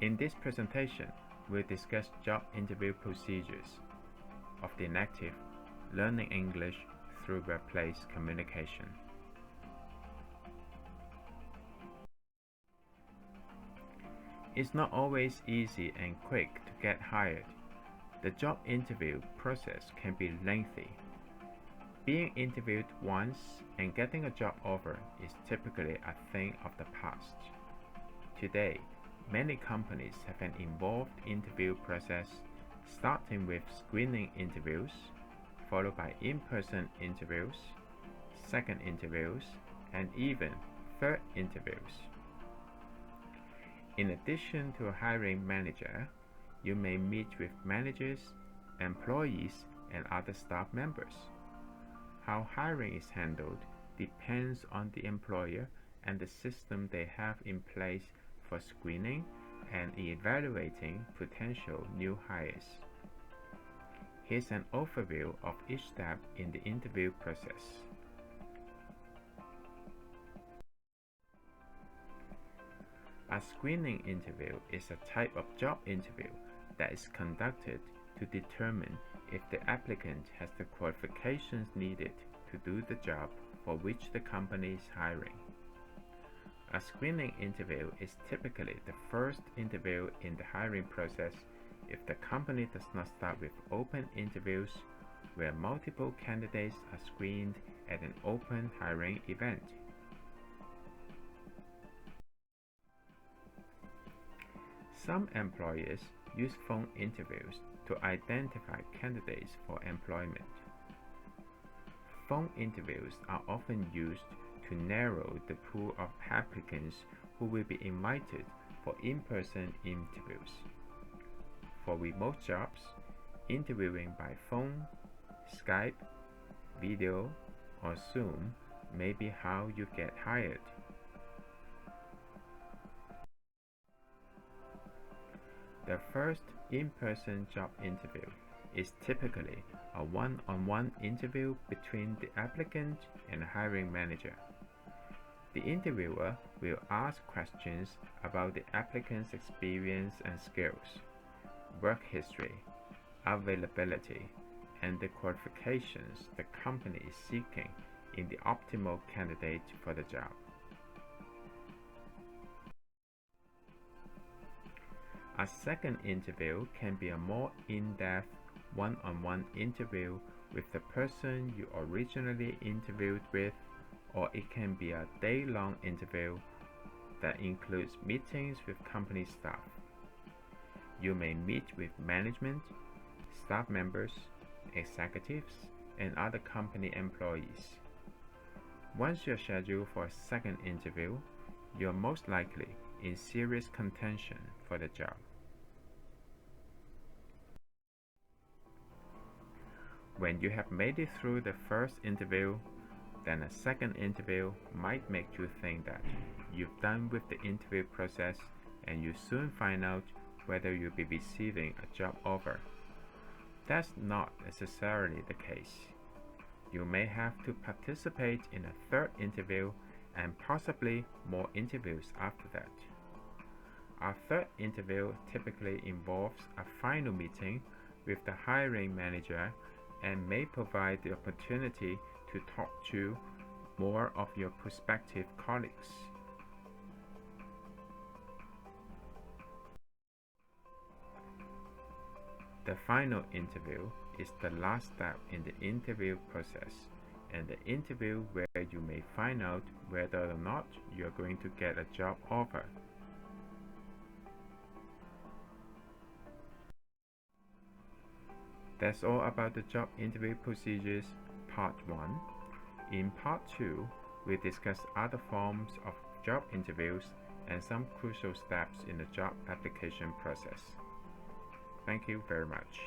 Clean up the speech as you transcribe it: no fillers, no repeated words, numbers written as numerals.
In this presentation, we'll discuss job interview procedures of the inactive learning English through workplace communication. It's not always easy and quick to get hired. The job interview process can be lengthy. Being interviewed once and getting a job offer is typically a thing of the past. Today, many companies have an involved interview process, starting with screening interviews, followed by in-person interviews, second interviews, and even third interviews. In addition to a hiring manager, you may meet with managers, employees, and other staff members. How hiring is handled depends on the employer and the system they have in place for screening and evaluating potential new hires. Here's an overview of each step in the interview process. A screening interview is a type of job interview that is conducted to determine if the applicant has the qualifications needed to do the job for which the company is hiring. A screening interview is typically the first interview in the hiring process if the company does not start with open interviews where multiple candidates are screened at an open hiring event. Some employers use phone interviews to identify candidates for employment. Phone interviews are often used to narrow the pool of applicants who will be invited for in-person interviews. For remote jobs, interviewing by phone, Skype, video, or Zoom may be how you get hired. The first in-person job interview is typically a one-on-one interview between the applicant and the hiring manager. The interviewer will ask questions about the applicant's experience and skills, work history, availability, and the qualifications the company is seeking in the optimal candidate for the job. A second interview can be a more in-depth one-on-one interview with the person you originally interviewed with, or it can be a day-long interview that includes meetings with company staff. You may meet with management, staff members, executives, and other company employees. Once you're scheduled for a second interview, you're most likely in serious contention for the job. When you have made it through the first interview, then a second interview might make you think that you've done with the interview process and you soon find out whether you'll be receiving a job offer. That's not necessarily the case. You may have to participate in a third interview and possibly more interviews after that. Our third interview typically involves a final meeting with the hiring manager and may provide the opportunity to talk to more of your prospective colleagues. The final interview is the last step in the interview process and the interview where you may find out whether or not you are going to get a job offer. That's all about the job interview procedures, part 1. In part 2, we discuss other forms of job interviews and some crucial steps in the job application process. Thank you very much.